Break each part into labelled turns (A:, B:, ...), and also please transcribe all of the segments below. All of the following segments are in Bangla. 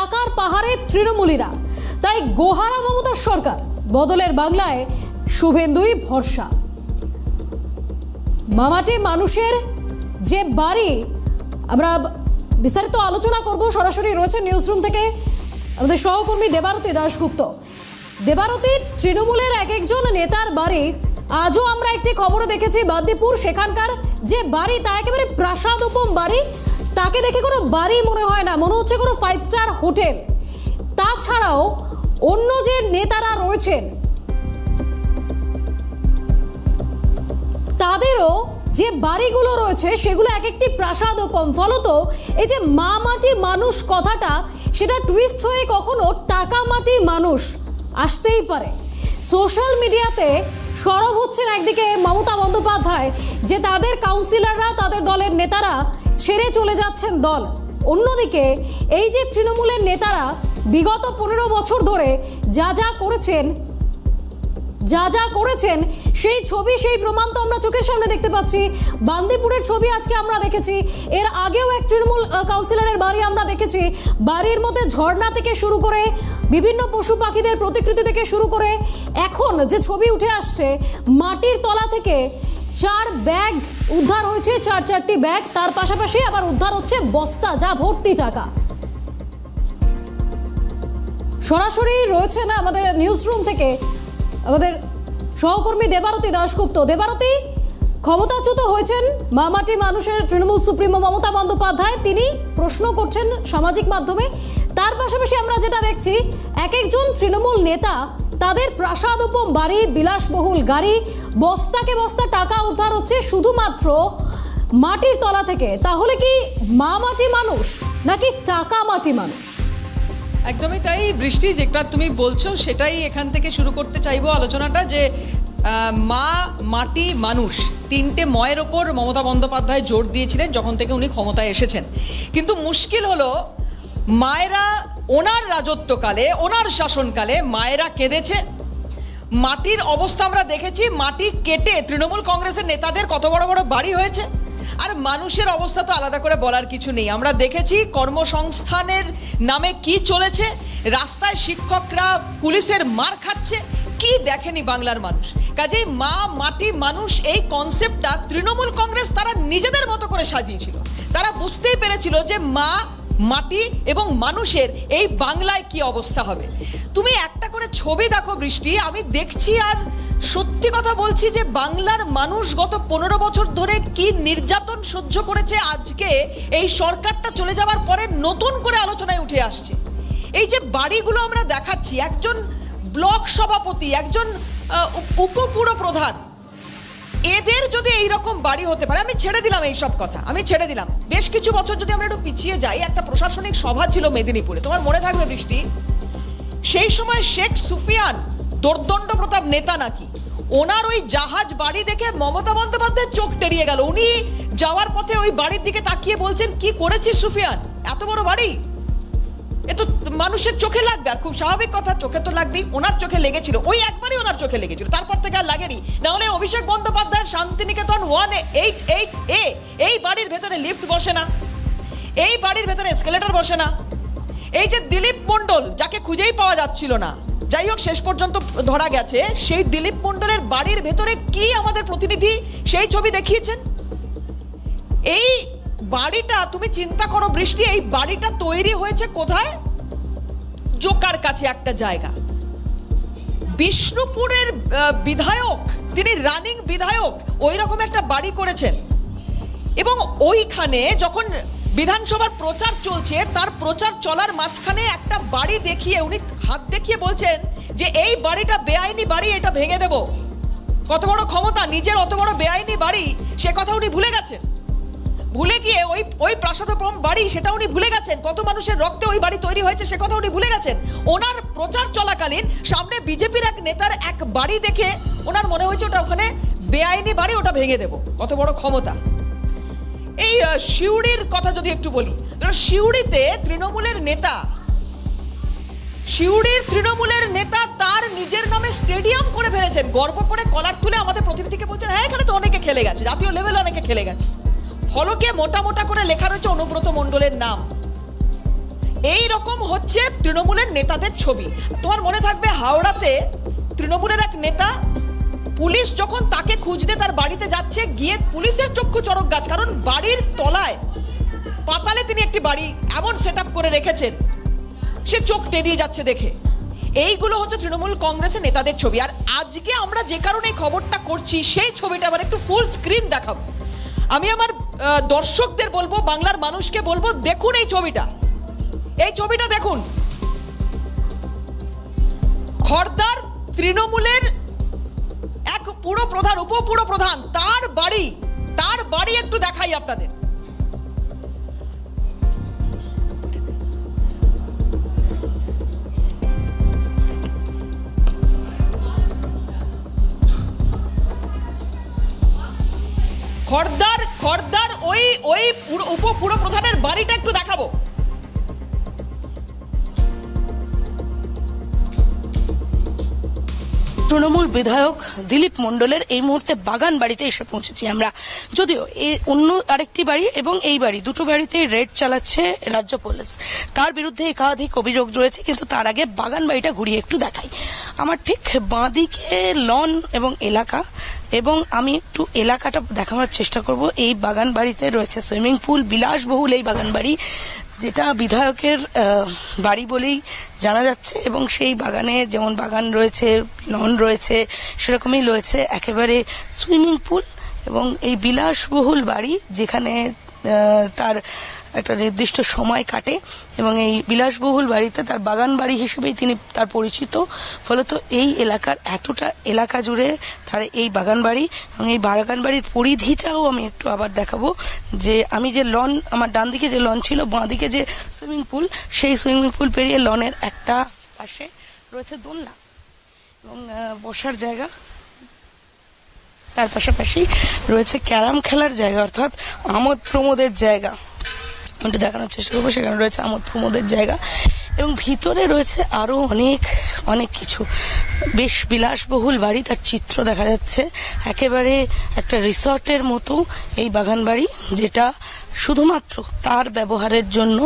A: টাকার পাহাড়ে তৃণমূলীরা, তাই গোহারা মমতার সরকার, বদলের বাংলায় শুভেন্দুই ভরসা। মামাটি মানুষের যে বাড়ি, আমরা বিস্তারিত আলোচনা করব। সরাসরি রয়েছে নিউজরুম থেকে আমাদের সহকর্মী দেবারতী দাশগুপ্ত। দেবারতী, তৃণমূলের এক একজন নেতার বাড়ি, আজও আমরা একটি খবরে দেখেছি বান্দিপুর, সেখানকার যে বাড়ি তা একেবারে প্রাসাদোপম বাড়ি। তাকে দেখে কোনো বাড়ি মনে হয় না, মনে হচ্ছে কোনো 5 স্টার হোটেল। তাছাড়াও অন্য যে নেতারা রয়েছেন তাদেরও যে বাড়িগুলো রয়েছে সেগুলো এক একটি প্রাসাদোপম। ফলত এই যে মা মাটি মানুষ কথাটা, সেটা টুইস্ট হয়ে কখনো টাকা মাটি মানুষ আসতেই পারে। সোশ্যাল মিডিয়াতে সরব হচ্ছেন একদিকে মমতা বন্দ্যোপাধ্যায় যে তাদের কাউন্সিলররা, তাদের দলের নেতারা ছেড়ে চলে যাচ্ছেন দল। অন্যদিকে এই যে তৃণমূলের নেতারা বিগত 15 বছর ধরে যা যা করেছেন সেই ছবি, সেই প্রমাণ তো আমরা চোখের সামনে দেখতে পাচ্ছি। বান্দিপুরের ছবি আজকে আমরা দেখেছি, এর আগেও এক তৃণমূল কাউন্সিলরের বাড়ি আমরা দেখেছি। বাড়ির মধ্যে ঝর্ণা থেকে শুরু করে বিভিন্ন পশু পাখিদের প্রতিকৃতি থেকে শুরু করে এখন যে ছবি উঠে আসছে, মাটির তলা থেকে 4 ব্যাগ উদ্ধার হয়েছে, 4টি ব্যাগ। তার পাশাপাশি আবার উদ্ধার হচ্ছে বস্তা, যা ভর্তি টাকা। সরাসরি রয়েছে না আমাদের নিউজরুম থেকে আমাদের সহকর্মী দেবারতী দাশগুপ্ত। দেবারতী, ক্ষমতাচ্যুত হয়েছেন মামাটি মানুষের তৃণমূল সুপ্রিমো মমতা বন্দ্যোপাধ্যায়, তিনি প্রশ্ন করছেন সামাজিক মাধ্যমে। তার পাশাপাশি আমরা যেটা দেখছি, এক একজন তৃণমূল নেতা তাদের প্রাসাদোপম বাড়ি, বিলাসবহুল গাড়ি, বস্তাকে বস্তা টাকা উদ্ধার হচ্ছে শুধুমাত্র মাটির তলা থেকে। তাহলে কি মা মাটি মানুষ নাকি টাকা মাটি মানুষ?
B: একদমই তাই বৃষ্টি, যেটা তুমি বলছো সেটাই এখান থেকে শুরু করতে চাইবো আলোচনাটা। যে মা মাটি মানুষ, 3টে ময়ের ওপর মমতা বন্দ্যোপাধ্যায় জোর দিয়েছিলেন যখন থেকে উনি ক্ষমতায় এসেছেন। কিন্তু মুশকিল হলো, মায়েরা ওনার রাজত্বকালে, ওনার শাসনকালে মায়েরা কেঁদেছে। মাটির অবস্থা আমরা দেখেছি, মাটি কেটে তৃণমূল কংগ্রেসের নেতাদের কত বড় বড় বাড়ি হয়েছে। আর মানুষের অবস্থা তো আলাদা করে বলার কিছু নেই। আমরা দেখেছি কর্মসংস্থানের নামে কি চলেছে, রাস্তায় শিক্ষকরা পুলিশের মার খাচ্ছে, কি দেখেনি বাংলার মানুষ। কাজেই মা মাটি মানুষ এই কনসেপ্টটা তৃণমূল কংগ্রেস তারা নিজেদের মতো করে সাজিয়েছিল। তারা বুঝতেই পেরেছিল যে মা মাটি এবং মানুষের এই বাংলায় কি অবস্থা হবে। তুমি একটা করে ছবি দেখো বৃষ্টি, আমি দেখছি আর সত্যি কথা বলছি যে বাংলার মানুষ গত 15 বছর ধরে কি নির্যাতন সহ্য করেছে, আজকে এই সরকারটা চলে যাওয়ার পরে নতুন করে আলোচনায় উঠে আসছে। এই যে বাড়িগুলো আমরা দেখাচ্ছি, একজন ব্লক সভাপতি, একজন উপপুর প্রধান, এদের যদি এইরকম বাড়ি হতে পারে, আমি ছেড়ে দিলাম এইসব কথা, আমি ছেড়ে দিলাম। বেশ কিছু বছর যদি আমরা একটু পিছিয়ে যাই, একটা প্রশাসনিক সভা ছিল মেদিনীপুরে, তোমার মনে থাকবে বৃষ্টি, সেই সময় শেখ সুফিয়ান দোর্দণ্ড প্রতাপ নেতা নাকি, ওনার ওই জাহাজ বাড়ি দেখে মমতা বন্দ্যোপাধ্যায়ের চোখ টেরিয়ে গেল। উনি যাওয়ার পথে ওই বাড়ির দিকে তাকিয়ে বলছেন, কি করেছিস সুফিয়ান, এত বড় বাড়ি, এ তো মানুষের চোখে লাগবে। আর খুব স্বাভাবিক কথা, চোখে তো লাগবেই। ওনার চোখে লেগেছিল, ওই একবারই ওনার চোখে লেগেছিল, তারপর থেকে আর লাগেনি। না হলে অভিষেক বন্দ্যোপাধ্যায়ের শান্তিনিকেতন 188A, এই বাড়ির ভেতরে লিফট বসে না, এই বাড়ির ভেতরে এসকেলেটর বসে না। এই যে দিলীপ মণ্ডল, যাকে খুঁজেই পাওয়া যাচ্ছিল না, যাই হোক শেষ পর্যন্ত ধরা গেছে, সেই দিলীপ মণ্ডলের বাড়ির ভেতরে কি আমাদের প্রতিনিধি সেই ছবি দেখিয়েছেন। এই বাড়িটা তুমি চিন্তা করো বৃষ্টি, এই বাড়িটা তৈরি হয়েছে কোথায়? জোকার কাছে একটা জায়গা। বিষ্ণুপুরের বিধায়ক, তিনি রানিং বিধায়ক, ওই রকম একটা বাড়ি করেছেন। এবং ওইখানে যখন বিধানসভার প্রচার চলছে, তার প্রচার চলার মাঝখানে একটা বাড়ি দেখিয়ে উনি হাত দেখিয়ে বলছেন যে এই বাড়িটা বেআইনি বাড়ি, এটা ভেঙে দেব। কত বড় ক্ষমতা, নিজের অত বড় বেআইনি বাড়ি, সে কথা উনি ভুলে গেছেন। ভুলে গিয়ে ওই প্রাসাদোপম বাড়ি, সেটা উনি ভুলে গেছেন। কত মানুষের রক্তে ওই বাড়ি তৈরি হয়েছে সে কথা উনি ভুলে গেছেন। ওনার প্রচার চলাকালীন সামনে বিজেপির এক নেতার এক বাড়ি দেখে ওনার মনে হয়েছে ওটা ওখানে বেআইনি বাড়ি, ওটা ভেঙে দেব। কত বড় ক্ষমতা। এই সিউড়ির কথা যদি একটু বলি, সিউড়িতে তৃণমূলের নেতা তার নিজের নামে স্টেডিয়াম করে ফেলেছেন, গর্ব করে কলার তুলে আমাদের প্রতিনিধিকে বলছেন, হ্যাঁ এখানে তো অনেকে খেলে গেছে, জাতীয় লেভেলে অনেকে খেলে গেছে। ফলকে মোটা মোটা করে লেখা রয়েছে অনুব্রত মণ্ডলের নাম। এই রকম হচ্ছে তৃণমূলের নেতাদের ছবি। তোমার মনে থাকবে হাওড়াতে তৃণমূলের এক নেতা, পুলিশ যখন তাকে খুঁজতে তার বাড়িতে যাচ্ছে, গিয়ে পুলিশের চক্ষু চড়ক গাছ, কারণ বাড়ির তলায় পাতালে তিনি একটি বাড়ি এমন সেট করে রেখেছেন, সে চোখ টেরিয়ে যাচ্ছে দেখে। এইগুলো হচ্ছে তৃণমূল কংগ্রেসের নেতাদের ছবি। আর আজকে আমরা যে কারণে এই খবরটা করছি, সেই ছবিটা আবার একটু ফুল স্ক্রিন দেখাবো। আমি আমার দর্শকদের বলবো, বাংলার মানুষকে বলবো, দেখুন এই ছবিটা, এই ছবিটা দেখুন। খড়দার তৃণমূলের এক পুরো প্রধান, উপপুরো প্রধান, তার বাড়ি একটু দেখাই আপনাদের। খড়দার ওই উপপুরো প্রধানের বাড়িটা একটু দেখাবো।
C: তৃণমূল বিধায়ক দিলীপ মণ্ডলের এই মুহূর্তে বাগান বাড়িতে এসে পৌঁছেছি আমরা। যদিও এই অন্য আরেকটি বাড়ি এবং এই বাড়ি, দুটো বাড়িতেই রেড চালাচ্ছে রাজ্য পুলিশ, তার বিরুদ্ধে একাধিক অভিযোগ রয়েছে। কিন্তু তার আগে বাগান বাড়িটা ঘুরিয়ে একটু দেখাই। আমার ঠিক বাঁদিকে লন এবং এলাকা, এবং আমি একটু এলাকাটা দেখানোর চেষ্টা করব। এই বাগান বাড়িতে রয়েছে সুইমিং পুল, বিলাসবহুল এই বাগান বাড়ি, যেটা বিধায়কের বাড়ি বলেই জানা যাচ্ছে। এবং সেই বাগানে যেমন বাগান রয়েছে, লন রয়েছে, সেরকমই রয়েছে একেবারে সুইমিং পুল। এবং এই বিলাসবহুল বাড়ি, যেখানে তার একটা নির্দিষ্ট সময় কাটে, এবং এই বিলাসবহুল বাড়িতে তার বাগান বাড়ি হিসেবেই তিনি তার পরিচিত। ফলত এই এলাকার এতটা এলাকা জুড়ে তার এই বাগান বাড়ি, এবং এই বাগান বাড়ির পরিধিটাও আমি একটু আবার দেখাবো। যে আমি যে লন, আমার ডান দিকে যে লন ছিল, বাঁ দিকে যে সুইমিং পুল, সেই সুইমিং পুল পেরিয়ে লনের একটা পাশে রয়েছে দোলনা এবং বসার জায়গা। তার পাশাপাশি রয়েছে ক্যারাম খেলার জায়গা, অর্থাৎ আমোদ প্রমোদের জায়গা। একটু দেখানোর চেষ্টা করবো। সেখানে রয়েছে আমোদ প্রমোদের জায়গা, এবং ভিতরে রয়েছে আরো অনেক কিছু। বেশ বিলাসবহুল বাড়ি, তার চিত্র দেখা যাচ্ছে। একেবারে একটা রিসর্টের মতো এই বাগান বাড়ি, যেটা শুধুমাত্র তার ব্যবহারের জন্য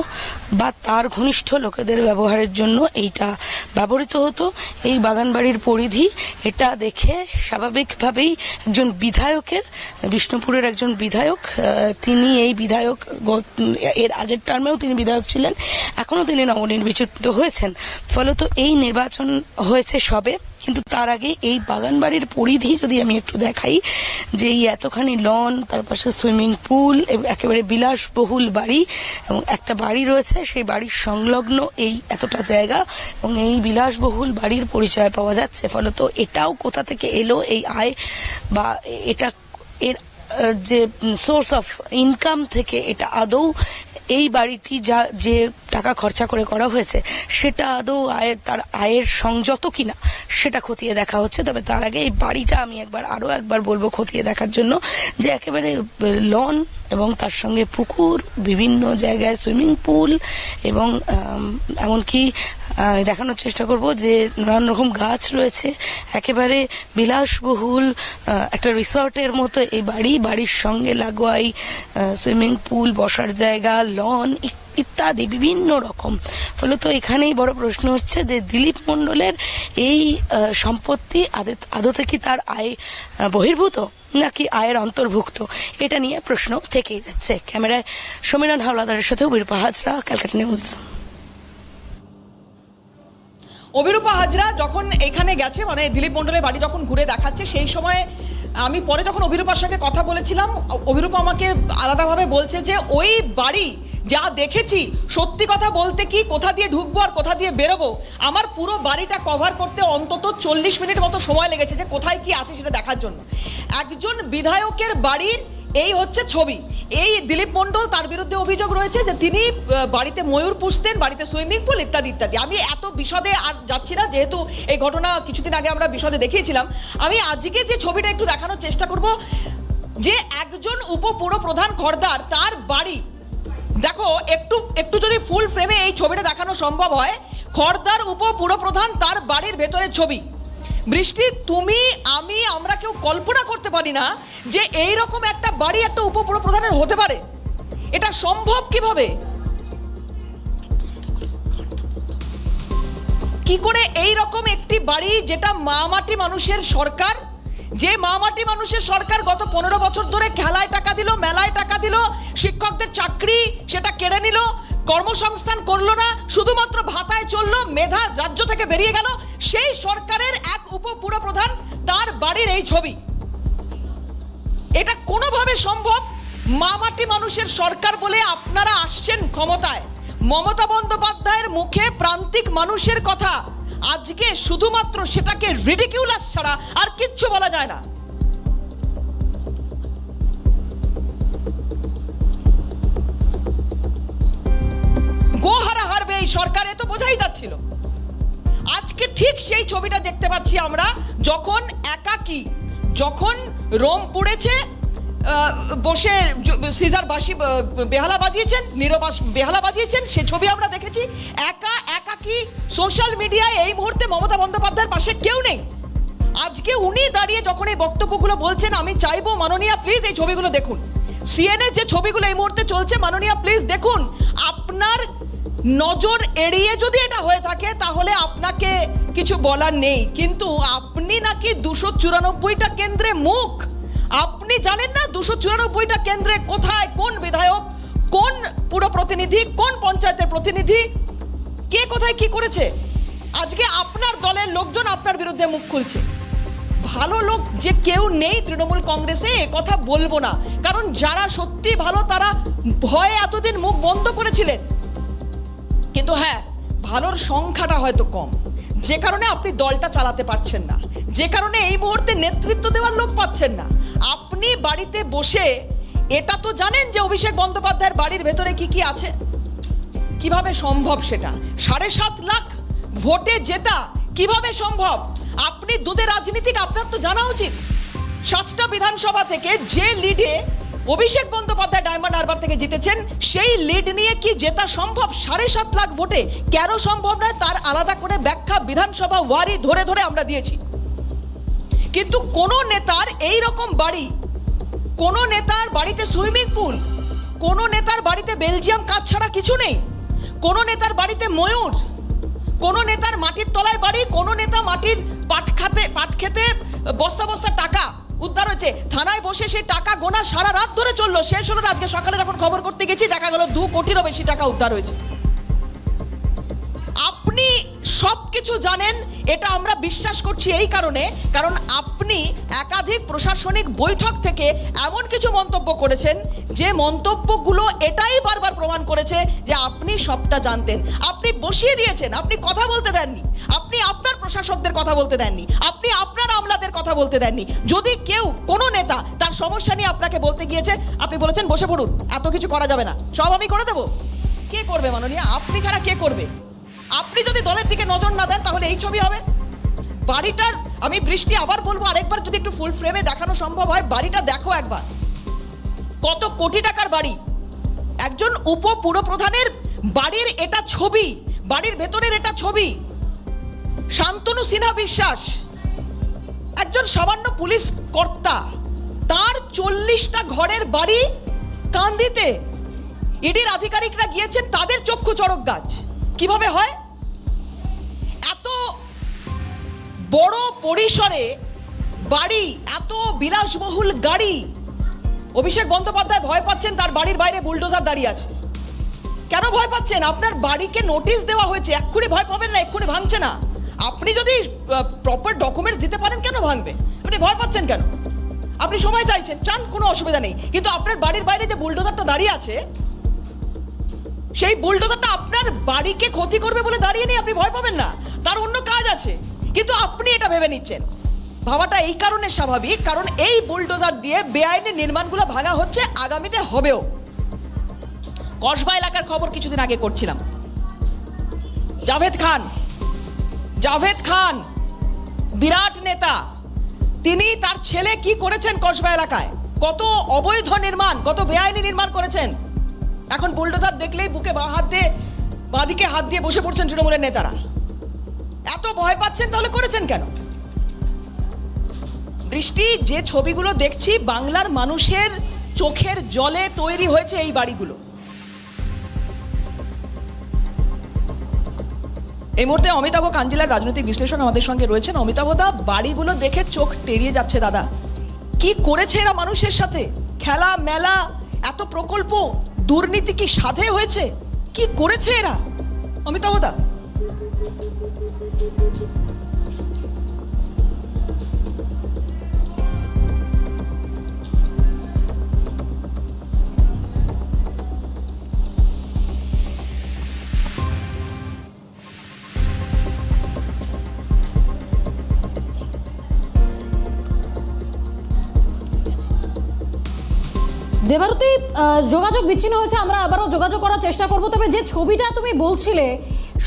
C: বা তার ঘনিষ্ঠ লোকেদের ব্যবহারের জন্য এইটা ব্যবহৃত হতো। এই বাগান বাড়ির পরিধি, এটা দেখে স্বাভাবিকভাবেই একজন বিধায়কের, বিষ্ণুপুরের একজন বিধায়ক, তিনি এই বিধায়ক এর আগের টার্মেও তিনি বিধায়ক ছিলেন, এখনো তিনি নবনির্বাচিত হয়েছেন। ফলত এই নির্বাচন হয়েছে সবে, কিন্তু তার আগে এই বাগান বাড়ির পরিধি যদি আমি একটু দেখাই, যে এই এতখানি লন, তার পাশে সুইমিং পুল, একেবারে বিলাসবহুল বাড়ি, এবং একটা বাড়ি রয়েছে, সেই বাড়ির সংলগ্ন এই এতটা জায়গা, এবং এই বিলাসবহুল বাড়ির পরিচয় পাওয়া যাচ্ছে। ফলত এটাও কোথা থেকে এলো এই আয়, বা এটা এর যে সোর্স অফ ইনকাম থেকে এটা আদৌ এই বাড়িটি যে টাকা খরচা করে করা হয়েছে, সেটা আদৌ তার আয়ের সংযত কিনা, সেটা খতিয়ে দেখা হচ্ছে। তবে তার আগে এই বাড়িটা আমি আরো একবার বলবো খতিয়ে দেখার জন্য, যে একেবারে লন এবং তার সঙ্গে পুকুর, বিভিন্ন জায়গায় সুইমিং পুল, এবং এমনকি দেখানোর চেষ্টা করব যে নানান রকম গাছ রয়েছে। একেবারে বিলাসবহুল একটা রিসর্টের মতো এই বাড়ির সঙ্গে লাগোয়াই সুইমিং পুল, বসার জায়গা, লন ইত্যাদি বিভিন্ন রকম। ফলত এখানেই বড় প্রশ্ন হচ্ছে যে দিলীপ মণ্ডলের এই সম্পত্তি আদতে কি তার আয় বহির্ভূত নাকি আয়ের অন্তর্ভুক্ত, এটা নিয়ে প্রশ্ন থেকেই যাচ্ছে। ক্যামেরায় সমীরণ হাওলাদারের সাথে অভিরূপা হাজরা, ক্যালকাটা নিউজ।
B: অভিরূপা হাজরা যখন এখানে গেছে, মানে দিলীপ মণ্ডলের বাড়ি যখন ঘুরে দেখাচ্ছে, সেই সময় আমি পরে যখন অভিরূপার সঙ্গে কথা বলেছিলাম, অভিরূপা আমাকে আলাদাভাবে বলছে যে ওই বাড়ি যা দেখেছি, সত্যি কথা বলতে কি, কোথা দিয়ে ঢুকবো আর কোথা দিয়ে বেরোবো, আমার পুরো বাড়িটা কভার করতে অন্তত 40 মিনিট মতো সময় লেগেছে, যে কোথায় কি আছে সেটা দেখার জন্য। একজন বিধায়কের বাড়ির এই হচ্ছে ছবি। এই দিলীপ মণ্ডল, তার বিরুদ্ধে অভিযোগ রয়েছে যে তিনি বাড়িতে ময়ূর পুষতেন, বাড়িতে সুইমিং পুল ইত্যাদি ইত্যাদি। আমি এত বিশদে আর যাচ্ছি না, যেহেতু এই ঘটনা কিছুদিন আগে আমরা বিশদে দেখিয়েছিলাম। আমি আজকে যে ছবিটা একটু দেখানোর চেষ্টা করব, যে একজন উপপুর প্রধান খড়দার, তার বাড়ি দেখো, একটু যদি ফুল ফ্রেমে এই ছবিটা দেখানো সম্ভব হয়। খড়দার উপপুর প্রধান, তার বাড়ির ভেতরের ছবি। বৃষ্টি, তুমি, আমি, আমরা কেউ কল্পনা করতে পারি না যে এই রকম একটা বাড়ি একটা উপপুর প্রধানের হতে পারে। এটা সম্ভব কিভাবে? কি করে এই রকম একটি বাড়ি, যেটা মা মাটি মানুষের সরকার, যে মা মাটি মানুষের সরকার গত 15 বছর ধরে খেলায় টাকা দিল, মেলায় টাকা দিল, শিক্ষকদের চাকরি সেটা কেড়ে নিল, কর্মসংস্থান করলো না, শুধুমাত্র ভাতায় চললো, মেধা রাজ্য থেকে বেরিয়ে গেল, সেই সরকারের এক উপপুরপ্রধান, তার বাড়ির এই ছবি। এটা কোনোভাবে সম্ভব? মা মাটি মানুষের সরকার বলে আপনারা আসছেন ক্ষমতায়, মমতা বন্দ্যোপাধ্যায়ের মুখে প্রান্তিক মানুষের কথা, আজকে শুধুমাত্র সেটাকে রিডিকিউলাস ছাড়া আর কিচ্ছু বলা যায় না। গোহারা হারবে এই সরকার, এ তো বোঝাই যাচ্ছিল। আজকে ঠিক সেই ছবিটা দেখতে পাচ্ছি আমরা, যখন একাকী, যখন রোম পড়েছে, বসে সিজার বাসি বেহালা বাজিয়েছেন, নীরবাস বেহালা বাজিয়েছেন, সে ছবি আমরা দেখেছি। একাকী সোশ্যাল মিডিয়ায় এই মুহূর্তে মমতা বন্দ্যোপাধ্যায়ের পাশে কেউ নেই। আজকে উনি দাঁড়িয়ে যখন এই বক্তব্যগুলো বলছেন, আমি চাইবো মাননীয়া প্লিজ এই ছবিগুলো দেখুন, সিএনএ যে ছবিগুলো এই মুহূর্তে চলছে, মাননীয়া প্লিজ দেখুন। আপনার নজর এড়িয়ে যদি এটা হয়ে থাকে তাহলে আপনাকে কিছু বলার নেই, কিন্তু আপনি নাকি 294টা কেন্দ্রে মুখ। আপনি জানেন না 294টা কেন্দ্রে কোথায় কোন বিধায়ক, কোন পুর প্রতিনিধি, কোন পঞ্চায়েতের প্রতিনিধি, কে কোথায় কি করেছে? আজকে আপনার দলের লোকজন আপনার বিরুদ্ধে মুখ খুলছে। ভালো লোক যে কেউ নেই তৃণমূল কংগ্রেসে, এ কথা বলবো না, কারণ যারা সত্যি ভালো তারা ভয়ে এতদিন মুখ বন্ধ করেছিলেন। কিন্তু হ্যাঁ, ভালোর সংখ্যাটা হয়তো কম, যে কারণে আপনি দলটা চালাতে পারছেন না, যে কারণে এই মুহূর্তে নেতৃত্ব দেওয়ার লোক পাচ্ছেন না। আপনি বাড়িতে বসে এটা তো জানেন যে অভিষেক বন্দ্যোপাধ্যায়ের বাড়ির ভেতরে কি কি আছে। কিভাবে সম্ভব সেটা? 7.5 লাখ ভোটে জেতা কিভাবে সম্ভব? আপনি দুধে রাজনীতিক, আপনার তো জানা উচিত। 7টা বিধানসভা থেকে যে লিডে অভিষেক বন্দ্যোপাধ্যায় ডায়মন্ড হারবার থেকে জিতেছেন, সেই লিড নিয়ে কি জেতা সম্ভব 7.5 লাখ ভোটে? কেন সম্ভব নয় তার আলাদা করে ব্যাখ্যা বিধানসভা ওয়ারি ধরে ধরে আমরা দিয়েছি। কিন্তু কোন নেতার এই রকম বাড়ি, কোন নেতার বাড়িতে সুইমিং পুল, কোন নেতার বাড়িতে বেলজিয়াম কাজ ছাড়া কিছু নেই, কোন নেতার বাড়িতে ময়ূর, কোন নেতার মাটির তলায় বাড়ি, কোন নেতা মাটির পাট খেতে বস্তা বস্তা টাকা উদ্ধার হয়েছে, থানায় বসে সেই টাকা গোনা সারা রাত ধরে চললো, শেষ হলো আজকে সকালে যখন খবর করতে গেছি দেখা গেল 2 কোটিরও বেশি টাকা উদ্ধার হয়েছে। আপনি সবকিছু জানেন, এটা আমরা বিশ্বাস করছি এই কারণে, কারণ আপনি একাধিক প্রশাসনিক বৈঠক থেকে এমন কিছু মন্তব্য করেছেন যে মন্তব্যগুলো এটাই বারবার প্রমাণ করেছে যে আপনি সবটা জানতেন। আপনি বসিয়ে দিয়েছেন, আপনি কথা বলতে দেননি, আপনি আপনার প্রশাসকদের কথা বলতে দেননি, আপনি আপনার আমলাদের কথা বলতে দেননি। যদি কেউ কোনো নেতা তার সমস্যা নিয়ে আপনাকে বলতে গিয়েছে, আপনি বলেছেন বসে পড়ুন, এত কিছু করা যাবে না, সব আমি করে দেবো। কে করবে মাননীয়া? আপনি ছাড়া কে করবে? আপনি যদি দলের দিকে নজর না দেন তাহলে এই ছবি হবে। বাড়িটার, আমি বৃষ্টি আবার বলবো, আরেকবার যদি একটু ফুল ফ্রেমে দেখানো সম্ভব হয়, বাড়িটা দেখো একবার, কত কোটি টাকার বাড়ি, একজন উপপুরপ্রধানের বাড়ির এটা ছবি, বাড়ির ভেতরের এটা ছবি। শান্তনু সিনহা বিশ্বাস একজন সামান্য পুলিশ কর্তা, তার 40টা ঘরের বাড়ি কান্দিতে। ইডির আধিকারিকরা গিয়েছেন, তাদের চক্ষু চড়ক গাছ। কিভাবে হয়? এত বড় পরিসরে বাড়ি, এত বিলাসবহুল গাড়ি। অভিষেক বন্দ্যোপাধ্যায় ভয় পাচ্ছেন, তার বাড়ির বাইরে বুলডোজার দাঁড়িয়ে আছে। কেন ভয় পাচ্ছেন? আপনার বাড়িকে নোটিশ দেওয়া হয়েছে, এক্ষুনি ভয় পাবেন না, এক্ষুনি ভাঙছে না। আপনি যদি প্রপার ডকুমেন্টস দিতে পারেন কেন ভাঙবে? আপনি ভয় পাচ্ছেন কেন? আপনি সময় চাইছেন, চান, কোনো অসুবিধা নেই, কিন্তু আপনার বাড়ির বাইরে যে বুলডোজারটা দাঁড়িয়ে আছে, সেই বুলডোজারটা আপনার বাড়িকে ক্ষতি করবে বলে দাঁড়িয়ে নেই, আপনি ভয় পাবেন না, তার অন্য কাজ আছে। কিন্তু আপনি এটা ভেবে নিচ্ছেন। ভাবাটা এই কারণে স্বাভাবিক, কারণ এই বুলডোজার দিয়ে বেআইনি নির্মাণগুলো ভাঙা হচ্ছে, আগামীতে হবেও। কসবা এলাকার খবর কিছুদিন আগে করছিলাম। জাভেদ খান বিরাট নেতা, তিনি তার ছেলে কি করেছেন কসবা এলাকায়, কত অবৈধ নির্মাণ, কত বেআইনি নির্মাণ করেছেন। এখন বুলডোজার দেখলেই বুকে বাঁদিকে হাত দিয়ে বসে পড়ছেন তৃণমূলের নেতারা। এত ভয় পাচ্ছেন তাহলে করেছেন কেন? বৃষ্টি, যে ছবিগুলো দেখছি, বাংলার মানুষের চোখের জলে তৈরি হয়েছে এই বাড়িগুলো। এই মুহূর্তে অমিতাভ কাঞ্জিলার রাজনৈতিক বিশ্লেষক আমাদের সঙ্গে রয়েছেন। অমিতাভদা, বাড়িগুলো দেখে চোখ টেরিয়ে যাচ্ছে দাদা। কি করেছে এরা মানুষের সাথে? খেলা মেলা, এত প্রকল্প, দুর্নীতি কি সাধে হয়েছে? কি করেছে এরা অমিতাভদা?
A: দেবারতী, যোগাযোগ বিচ্ছিন্ন হয়েছে, আমরা আবারও যোগাযোগ করার চেষ্টা করব। তবে যে ছবিটা তুমি বলছিলে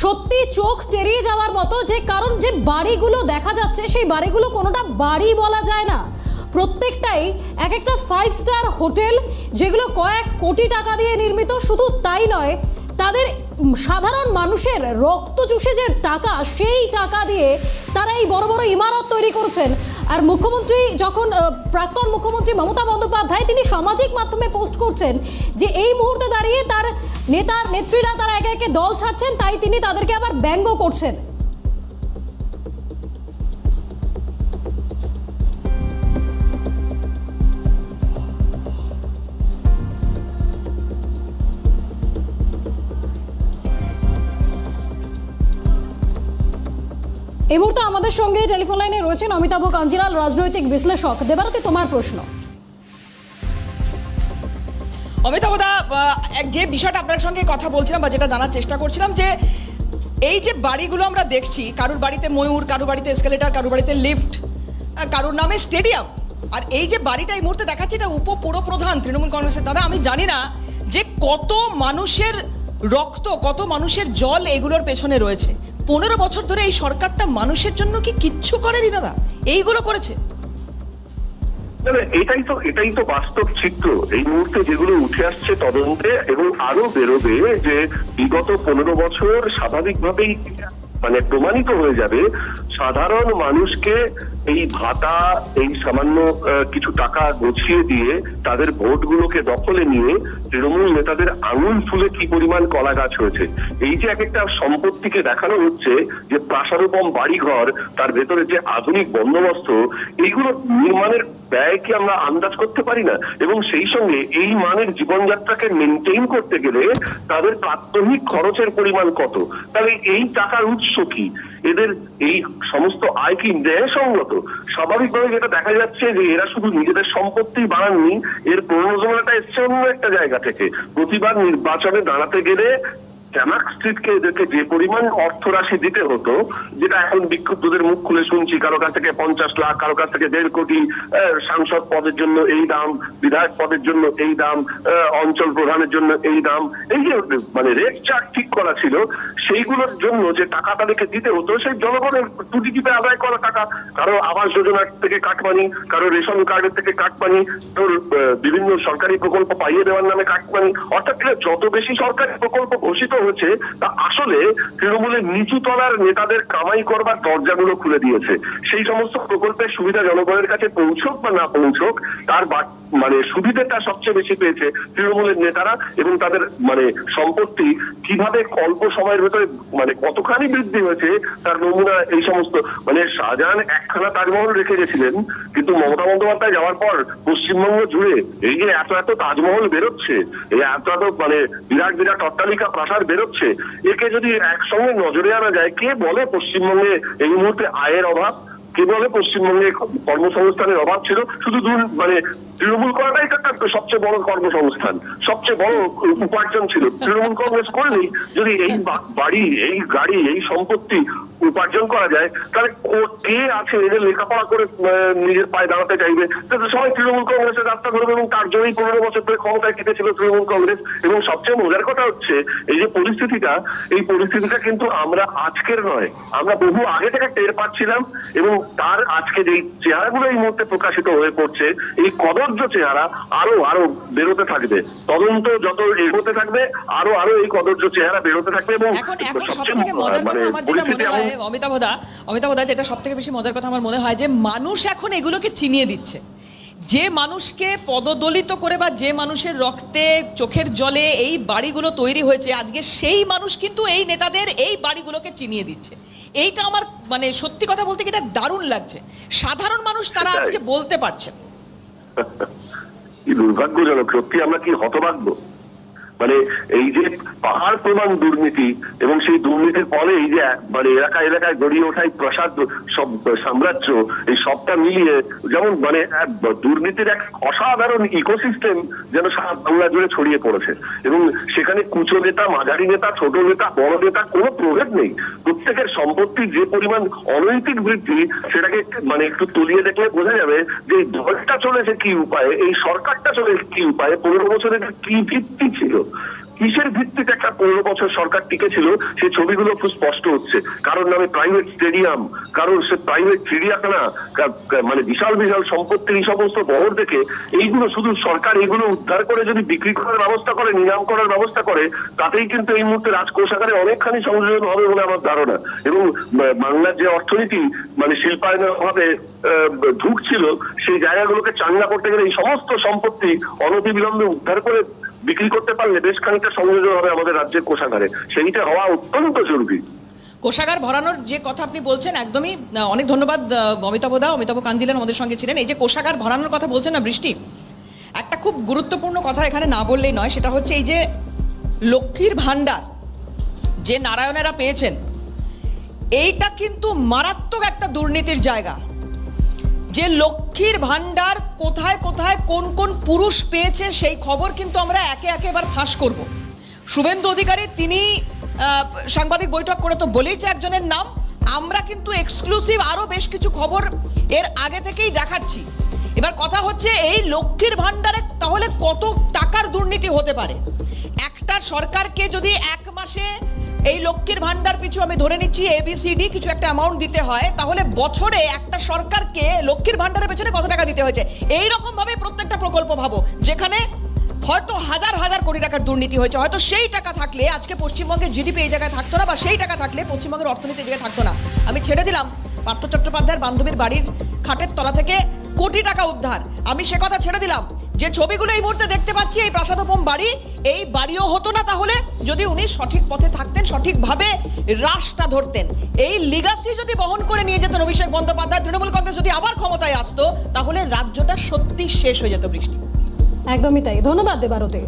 A: সত্যি চোখ টেরিয়ে যাওয়ার মতো, যে কারণ যে বাড়িগুলো দেখা যাচ্ছে সেই বাড়িগুলো কোনোটা বাড়ি বলা যায় না, প্রত্যেকটাই এক একটা 5 স্টার হোটেল, যেগুলো কয়েক কোটি টাকা দিয়ে নির্মিত। শুধু তাই নয়, তাদের সাধারণ মানুষের রক্ত চুষে যে টাকা, সেই টাকা দিয়ে তারা এই বড় বড় ইমারত তৈরি করছেন। আর মুখ্যমন্ত্রী যখন, প্রাক্তন মুখ্যমন্ত্রী মমতা বন্দ্যোপাধ্যায়, তিনি সামাজিক মাধ্যমে পোস্ট করছেন যে এই মুহূর্তে দাঁড়িয়ে তার নেত্রীরা তারা একে একে দল ছাড়ছেন, তাই তিনি তাদেরকে আবার ব্যঙ্গ করছেন। এই মুহূর্তে আমাদের সঙ্গে টেলিফোন লাইনে রয়েছেন অমিতাভ কাঞ্জিলাল, রাজনৈতিক বিশ্লেষক। দেবারতী, তোমার প্রশ্ন।
B: অমিতাভদা, যে বিষয়টা আপনার সঙ্গে কথা বলছিলাম বা যেটা জানার চেষ্টা করছিলাম, যে এই যে বাড়িগুলো আমরা দেখছি, কারুর বাড়িতে ময়ূর, কারুর বাড়িতে এসকেলেটর, কারুর বাড়িতে লিফট, কারুর নামে স্টেডিয়াম, আর এই যে বাড়িটা এই মুহূর্তে দেখাচ্ছি, এটা উপপুরপ্রধান তৃণমূল কংগ্রেসের। দাদা, আমি জানি না যে কত মানুষের রক্ত, কত মানুষের জল এগুলোর পেছনে রয়েছে। 15 বছর ধরে এই সরকারটা মানুষের জন্য কি কিচ্ছু করেনি দাদা? এইগুলো করেছে।
D: এটাই তো বাস্তব চিত্র। এই মুহূর্তে যেগুলো উঠে আসছে তদন্তে এবং আরো বেরোবে, যে বিগত 15 বছর স্বাভাবিকভাবেই প্রমাণিত হয়ে যাবে, সাধারণ মানুষকে এই ভাতা, এই সামান্য কিছু টাকা গছিয়ে দিয়ে তাদের ভোটগুলোকে দখলে নিয়ে তৃণমূল নেতাদের আঙুল ফুলে কি পরিমাণ কলা গাছ হয়েছে। এই যে এক একটা সম্পত্তিকে দেখানো হচ্ছে যে প্রাসাদোপম বাড়িঘর, তার ভেতরে যে আধুনিক বন্দোবস্ত, এইগুলো নির্মাণের ব্যয় কি আমরা আন্দাজ করতে পারি না? এবং সেই সঙ্গে এই মানের জীবনযাত্রাকে মেনটেইন করতে গেলে তাদের প্রাত্যহিক খরচের পরিমাণ কত? তাহলে এই টাকার উৎস কি? এদের এই সমস্ত আয় কি ন্যায়সঙ্গত? স্বাভাবিকভাবে যেটা দেখা যাচ্ছে যে এরা শুধু নিজেদের সম্পত্তি বাড়াননি, এর প্রয়োজনটা এসছে অন্য একটা জায়গা থেকে। প্রতিবার নির্বাচনে দাঁড়াতে গেলে ক্যামাক স্ট্রিটকে এদেরকে যে পরিমাণ অর্থ রাশি দিতে হতো, যেটা এখন বিক্ষুব্ধদের মুখ খুলে শুনছি, কারো কাছ থেকে 50 লাখ, কারো কাছ থেকে 1.5 কোটি, সাংসদ পদের জন্য এই দাম, বিধায়ক পদের জন্য এই দাম, অঞ্চল প্রধানের জন্য এই দাম, এই যে রেট চার্ট ঠিক করা ছিল, সেইগুলোর জন্য যে টাকা তাদেরকে দিতে হতো, সেই জনগণের টুটিটিতে আদায় করা টাকা, কারো আবাস যোজনার থেকে কাটমানি, কারো রেশন কার্ডের থেকে কাটমানি, তোর বিভিন্ন সরকারি প্রকল্প পাইয়ে দেওয়ার নামে কাটমানি। অর্থাৎ যত বেশি সরকারি প্রকল্প ঘোষিত হচ্ছে, তা আসলে তৃণমূলের নিচু তলার নেতাদের কামাই করবার দরজাগুলো খুলে দিয়েছে। সেই সমস্ত প্রকল্পের সুবিধা জনগণের কাছে পৌঁছক বা না পৌঁছক, তার সুবিধাটা সবচেয়ে বেশি পেয়েছে তৃণমূলের নেতারা, এবং তাদের সম্পত্তি কিভাবে অল্প সময়ের ভেতরে কতখানি বৃদ্ধি হয়েছে তার নমুনা এই সমস্ত। শাহজাহান একখানা তাজমহল রেখে গেছিলেন, কিন্তু মমতা বন্দ্যোপাধ্যায় যাওয়ার পর পশ্চিমবঙ্গ জুড়ে এই যে এত এত তাজমহল বেরোচ্ছে, এই এত এত বিরাট বিরাট অট্টালিকা প্রাসাদ বেরোচ্ছে, একে যদি একসঙ্গে নজরে আনা যায়, কে বলে পশ্চিমবঙ্গে এই মুহূর্তে আয়ের অভাব? কে বলে পশ্চিমবঙ্গে কর্মসংস্থানের অভাব ছিল? শুধু তৃণমূল করাটাই একটা সবচেয়ে বড় কর্মসংস্থান, সবচেয়ে বড় উপার্জন ছিল। তৃণমূল কংগ্রেস করেনি। যদি এই বাড়ি, এই গাড়ি, এই সম্পত্তি উপার্জন করা যায়, তাহলে কে আছে এদের লেখাপড়া করে নিজের পায়ে দাঁড়াতে চাইবে? সবাই তৃণমূল কংগ্রেসের রাস্তা ধরবে, এবং তার জন্যই 15 বছর ধরে ক্ষমতায় টিকেছিল তৃণমূল কংগ্রেস। এবং সবচেয়ে মজার কথা হচ্ছে, এই যে পরিস্থিতিটা, এই পরিস্থিতিটা কিন্তু আমরা আজকের নয়, আমরা বহু আগে থেকে টের পাচ্ছিলাম। এবং তার আজকে যেই চেহারাগুলো এই মুহূর্তে প্রকাশিত হয়ে পড়ছে, এই কদর্য চেহারা আরো বেরোতে থাকবে। তদন্ত যত এগোতে থাকবে, আরো এই কদর্য চেহারা বেরোতে থাকবে। এবং
B: এখন সবথেকে মজার কথা আমার যেটা মনে হয় অমিতাভদা, যেটা সবথেকে বেশি মজার কথা আমার মনে হয়, যে মানুষ এখন এগুলোকে চিনিয়ে দিচ্ছে। যে মানুষকে পদদলিত করে বা যে মানুষের রক্তে চোখের জলে এই বাড়িগুলো তৈরি হয়েছে, আজকে সেই মানুষ কিন্তু এই নেতাদের এই বাড়িগুলোকে চিনিয়ে দিচ্ছে। এইটা আমার মানে সত্যি কথা বলতে কি এটা দারুণ লাগছে। সাধারণ মানুষ তারা
D: সেটাই।
B: আজকে বলতে পারছে।
D: কি দুর্ভাগ্যজনক, সত্যি আমরা কি হতভাগ্য। মানে এই যে পাহাড় প্রমাণ দুর্নীতি এবং সেই দুর্নীতির ফলে এই যে মানে এলাকায় এলাকায় গড়িয়ে ওঠাই প্রসাদ সব সাম্রাজ্য, এই সবটা মিলিয়ে যেমন মানে দুর্নীতির এক অসাধারণ ইকোসিস্টেম যেন সারা বাংলা জুড়ে ছড়িয়ে পড়েছে এবং সেখানে কুচো নেতা, মাঝারি নেতা, ছোট নেতা, বড় নেতা কোনো প্রভেদ নেই। প্রত্যেকের সম্পত্তির যে পরিমাণ অনৈতিক বৃদ্ধি সেটাকে মানে একটু তলিয়ে দেখলে বোঝা যাবে যে এই দলটা চলেছে কি উপায়ে, এই সরকারটা চলেছে কি উপায়ে, 15 বছরের কি ভিত্তি ছিল, কিসের ভিত্তিতে একটা 15 বছর সরকার টিকে ছিল সেই ছবিগুলো খুব স্পষ্ট হচ্ছে। কারোর নামে প্রাইভেট স্টেডিয়াম, কারোর সে প্রাইভেট চিড়িয়াখানা, মানে বিশাল বিশাল সম্পত্তির এই সমস্ত বহর দেখে এইগুলো শুধু সরকার এগুলো উদ্ধার করে যদি বিক্রি করার ব্যবস্থা করে, নিলাম করার ব্যবস্থা করে, তাতেই কিন্তু এই মুহূর্তে রাজকোষাগারে অনেকখানি সংযোজন হবে বলে আমার ধারণা। এবং বাংলার যে অর্থনীতি মানে শিল্পায়নের অভাবে ঢুকছিল সেই জায়গাগুলোকে চাঙ্গা করতে গেলে এই সমস্ত সম্পত্তি অনতিবিলম্বে উদ্ধার করে বিক্রি করতে পারলে বেশ খানিকটা সংযোজন হবে আমাদের রাজ্যের কোষাগারে, সেইটা হওয়া অত্যন্ত জরুরি।
B: কোষাগার ভরানোর যে কথা আপনি বলছেন একদমই অনেক ধন্যবাদ অমিতাভ কাঞ্জিলান আমাদের সঙ্গে ছিলেন। এই যে কোষাগার ভরানোর কথা বলছেন না বৃষ্টি, একটা খুব গুরুত্বপূর্ণ কথা এখানে না বললেই নয়, সেটা হচ্ছে এই যে লক্ষ্মীর ভাণ্ডার যে নারায়ণেরা পেয়েছেন, এইটা কিন্তু মারাত্মক একটা দুর্নীতির জায়গা। যে লক্ষ্মীর ভাণ্ডার কোথায় কোথায় কোন কোন পুরুষ পেয়েছে সেই খবর কিন্তু আমরা একে একে এবার ফাঁস করব। শুভেন্দু অধিকারী তিনি সাংবাদিক বৈঠক করে তো বলেইছে একজনের নাম, আমরা কিন্তু এক্সক্লুসিভ আরো বেশ কিছু খবর এর আগে থেকেই দেখাচ্ছি। এবার কথা হচ্ছে এই লক্ষ্মীর ভাণ্ডারে তাহলে কত টাকার দুর্নীতি হতে পারে। একটা সরকারকে যদি এক মাসে এই লক্ষ্মীর ভাণ্ডার পিছু আমি ধরে নিচ্ছি ABCD কিছু একটা অ্যামাউন্ট দিতে হয়, তাহলে বছরে একটা সরকারকে লক্ষ্মীর ভাণ্ডারের পেছনে কত টাকা দিতে হয়েছে। এই রকম ভাবে প্রত্যেকটা প্রকল্প ভাবো যেখানে হয়তো হাজার হাজার কোটি টাকার দুর্নীতি হয়েছে। হয়তো সেই টাকা থাকলে আজকে পশ্চিমবঙ্গের GDP এই জায়গায় থাকতো না, বা সেই টাকা থাকলে পশ্চিমবঙ্গের অর্থনীতি এই জায়গায় থাকতো না। আমি ছেড়ে দিলাম পার্থ চট্টোপাধ্যায়ের বান্ধবীর বাড়ির খাটের তলা থেকে কোটি টাকা উদ্ধার, আমি সে কথা ছেড়ে দিলাম। যে ছবিগুলো এই মুহূর্তে দেখতে পাচ্ছি এই প্রাসাদোপম বাড়ি, এই বাড়িও হতো না তাহলে যদি উনি সঠিক পথে থাকতেন, সঠিকভাবে রাশটা ধরতেন। এই লিগাসি যদি বহন করে নিয়ে যেতেন অভিষেক বন্দ্যোপাধ্যায়, তৃণমূল কংগ্রেস যদি আবার ক্ষমতায় আসতো, তাহলে রাজ্যটা সত্যি শেষ হয়ে যেত বৃষ্টি।
A: একদমই তাই। ধন্যবাদ দেবারতী।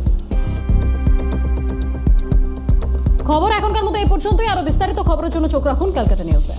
A: খবর এখনকার মতো এই পর্যন্তই। আরো বিস্তারিত খবরের জন্য চোখ রাখুন ক্যালকাটা নিউজে।